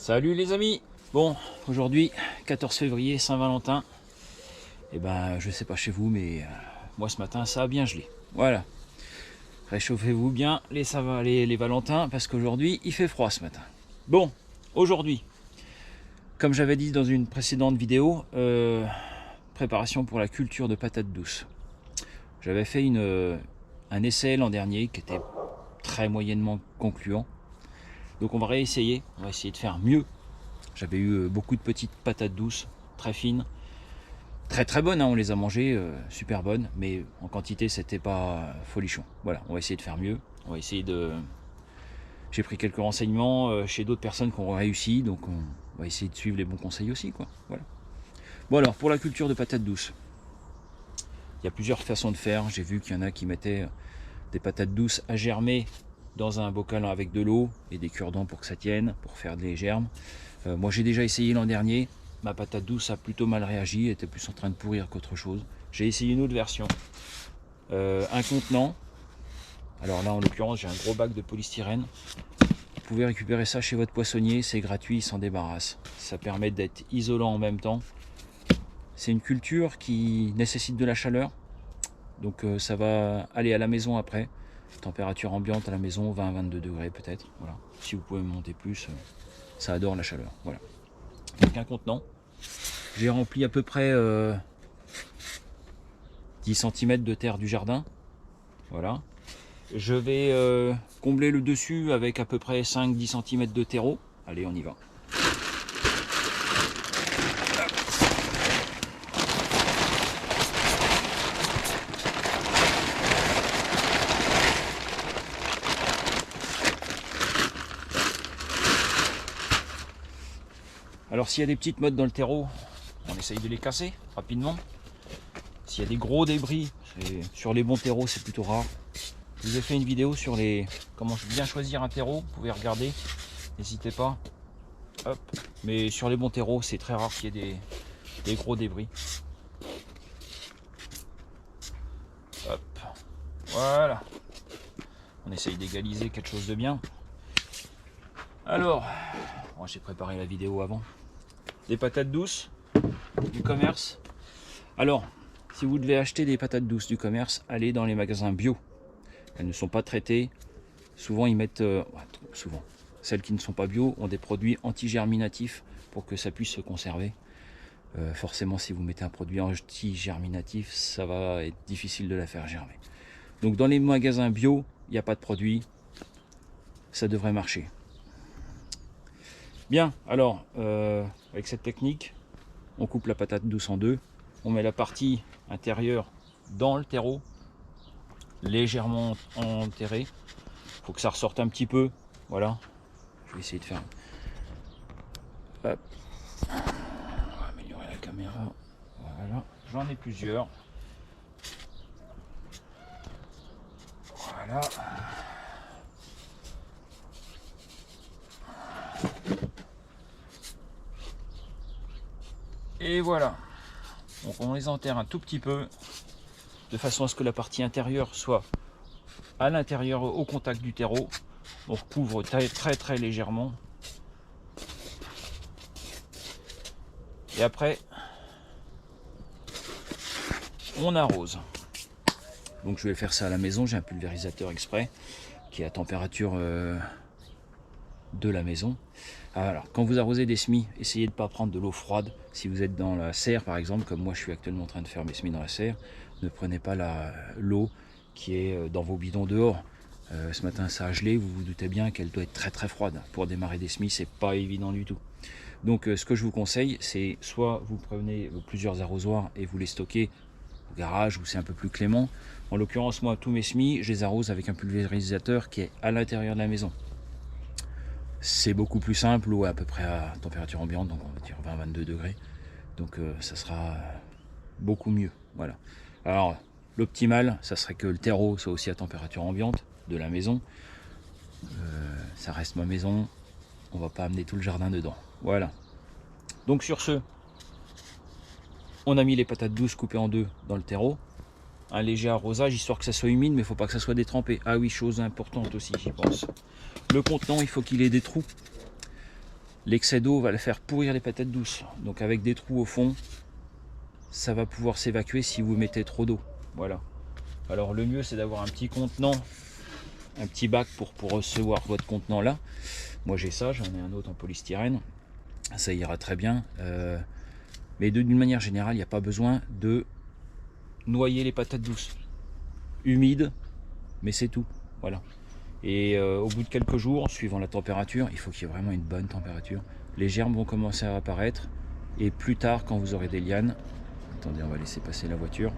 Salut les amis. Bon, aujourd'hui 14 février, Saint-Valentin. Et ben je sais pas chez vous, mais moi ce matin ça a bien gelé. Voilà. Réchauffez-vous bien les Valentins, parce qu'aujourd'hui il fait froid ce matin. Bon, aujourd'hui, comme j'avais dit dans une précédente vidéo, préparation pour la culture de patates douces. J'avais fait un essai l'an dernier qui était très moyennement concluant. Donc on va réessayer, on va essayer de faire mieux. J'avais eu beaucoup de petites patates douces, très fines, très bonnes, hein, on les a mangées, super bonnes, mais en quantité c'était pas folichon. Voilà, on va essayer de faire mieux, on va essayer de... J'ai pris quelques renseignements chez d'autres personnes qui ont réussi, donc on va essayer de suivre les bons conseils aussi, quoi. Voilà. Bon alors, pour la culture de patates douces, il y a plusieurs façons de faire. J'ai vu qu'il y en a qui mettaient des patates douces à germer dans un bocal avec de l'eau et des cure-dents pour que ça tienne, pour faire des germes. Moi j'ai déjà essayé l'an dernier, ma patate douce a plutôt mal réagi, elle était plus en train de pourrir qu'autre chose. J'ai essayé une autre version, un contenant. Alors là en l'occurrence j'ai un gros bac de polystyrène. Vous pouvez récupérer ça chez votre poissonnier, c'est gratuit, il s'en débarrasse. Ça permet d'être isolant en même temps. C'est une culture qui nécessite de la chaleur, donc ça va aller à la maison après. Température ambiante à la maison, 20-22 degrés peut-être. Voilà. Si vous pouvez monter plus, ça adore la chaleur. Voilà. Donc un contenant. J'ai rempli à peu près 10 cm de terre du jardin. Voilà. Je vais combler le dessus avec à peu près 5-10 cm de terreau. Allez, on y va. Alors s'il y a des petites mottes dans le terreau, on essaye de les casser rapidement. S'il y a des gros débris, sur les bons terreaux c'est plutôt rare. Je vous ai fait une vidéo sur comment bien choisir un terreau, vous pouvez regarder, n'hésitez pas. Hop. Mais sur les bons terreaux, c'est très rare qu'il y ait des gros débris. Hop. Voilà. On essaye d'égaliser quelque chose de bien. Alors, bon, j'ai préparé la vidéo avant. Des patates douces du commerce. Alors, si vous devez acheter des patates douces du commerce, allez dans les magasins bio. Elles ne sont pas traitées. Souvent, ils mettent... souvent. Celles qui ne sont pas bio ont des produits anti-germinatifs pour que ça puisse se conserver. Forcément, si vous mettez un produit anti-germinatif, ça va être difficile de la faire germer. Donc, dans les magasins bio, il n'y a pas de produit. Ça devrait marcher. Bien, alors, avec cette technique, on coupe la patate douce en deux. On met la partie intérieure dans le terreau, légèrement enterré. Il faut que ça ressorte un petit peu. Voilà. Je vais essayer de faire. Hop. On va améliorer la caméra. Voilà. J'en ai plusieurs. Voilà. Et voilà. Donc on les enterre un tout petit peu, de façon à ce que la partie intérieure soit à l'intérieur, au contact du terreau. On recouvre très légèrement. Et après, on arrose. Donc je vais faire ça à la maison. J'ai un pulvérisateur exprès qui est à température de la maison. Alors, quand vous arrosez des semis, essayez de ne pas prendre de l'eau froide. Si vous êtes dans la serre, par exemple, comme moi je suis actuellement en train de faire mes semis dans la serre, ne prenez pas l'eau qui est dans vos bidons dehors. Ce matin ça a gelé, vous vous doutez bien qu'elle doit être très froide. Pour démarrer des semis, c'est pas évident du tout. Donc ce que je vous conseille, c'est soit vous prenez plusieurs arrosoirs et vous les stockez au garage où c'est un peu plus clément. En l'occurrence, moi, tous mes semis, je les arrose avec un pulvérisateur qui est à l'intérieur de la maison. C'est beaucoup plus simple, ou à peu près à température ambiante, donc on va dire 20-22 degrés. Donc ça sera beaucoup mieux. Voilà. Alors l'optimal, ça serait que le terreau soit aussi à température ambiante de la maison. Ça reste ma maison, on va pas amener tout le jardin dedans. Voilà. Donc sur ce, on a mis les patates douces coupées en deux dans le terreau. Un léger arrosage histoire que ça soit humide, mais il ne faut pas que ça soit détrempé. Ah oui, chose importante aussi, j'y pense. Le contenant, il faut qu'il ait des trous. l'excès d'eau va le faire pourrir les patates douces. Donc avec des trous au fond, ça va pouvoir s'évacuer si vous mettez trop d'eau. Voilà. Alors le mieux c'est d'avoir un petit contenant, un petit bac pour recevoir votre contenant là. Moi j'ai ça, j'en ai un autre en polystyrène. Ça ira très bien. Mais d'une manière générale, il n'y a pas besoin de noyer les patates douces. Humides, mais c'est tout. Voilà. Et au bout de quelques jours, suivant la température, il faut qu'il y ait vraiment une bonne température. Les germes vont commencer à apparaître. Et plus tard, quand vous aurez des lianes, attendez, on va laisser passer la voiture.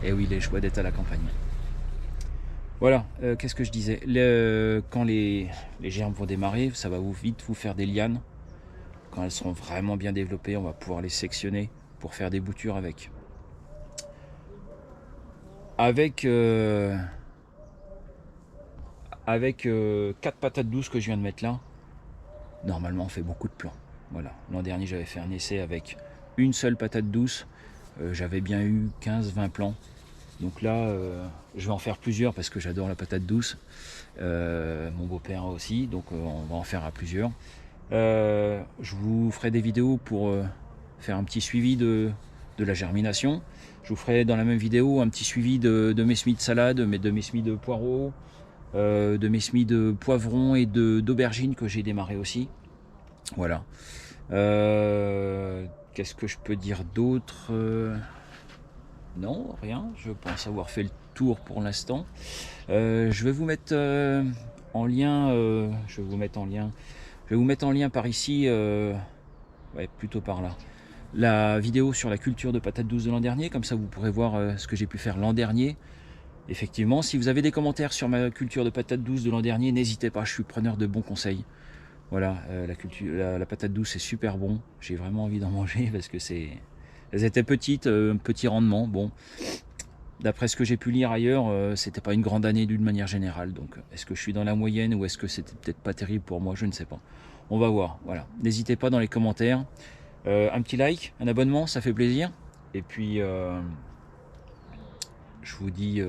Et oui, les joies d'être à la campagne. Voilà, qu'est-ce que je disais, quand les germes vont démarrer, ça va vite vous faire des lianes. Quand elles seront vraiment bien développées, on va pouvoir les sectionner pour faire des boutures avec. Avec 4 patates douces que je viens de mettre là, normalement on fait beaucoup de plants. Voilà. L'an dernier j'avais fait un essai avec une seule patate douce, j'avais bien eu 15-20 plants. Donc là je vais en faire plusieurs parce que j'adore la patate douce. Mon beau-père aussi, donc on va en faire à plusieurs. Je vous ferai des vidéos pour faire un petit suivi de la germination. Je vous ferai dans la même vidéo un petit suivi de mes semis de salade, de mes semis de poireaux, de mes semis de poivrons et d'aubergines que j'ai démarré aussi. Voilà. Qu'est-ce que je peux dire d'autre? Non, rien. Je pense avoir fait le tour pour l'instant. Je vais vous mettre en lien. Je vais vous mettre en lien par ici. Ouais, plutôt par là. La vidéo sur la culture de patates douces de l'an dernier, comme ça vous pourrez voir ce que j'ai pu faire l'an dernier. Effectivement, si vous avez des commentaires sur ma culture de patates douces de l'an dernier, n'hésitez pas, je suis preneur de bons conseils. Voilà, la patate douce c'est super bon, j'ai vraiment envie d'en manger parce que elles étaient petites, petit rendement. Bon, d'après ce que j'ai pu lire ailleurs, c'était pas une grande année d'une manière générale. Donc est-ce que je suis dans la moyenne ou est-ce que c'était peut-être pas terrible pour moi, je ne sais pas. On va voir, voilà. N'hésitez pas dans les commentaires. Un petit like, un abonnement, ça fait plaisir. Et puis, je vous dis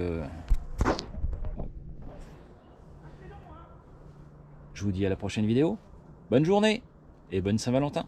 à la prochaine vidéo. Bonne journée et bonne Saint-Valentin.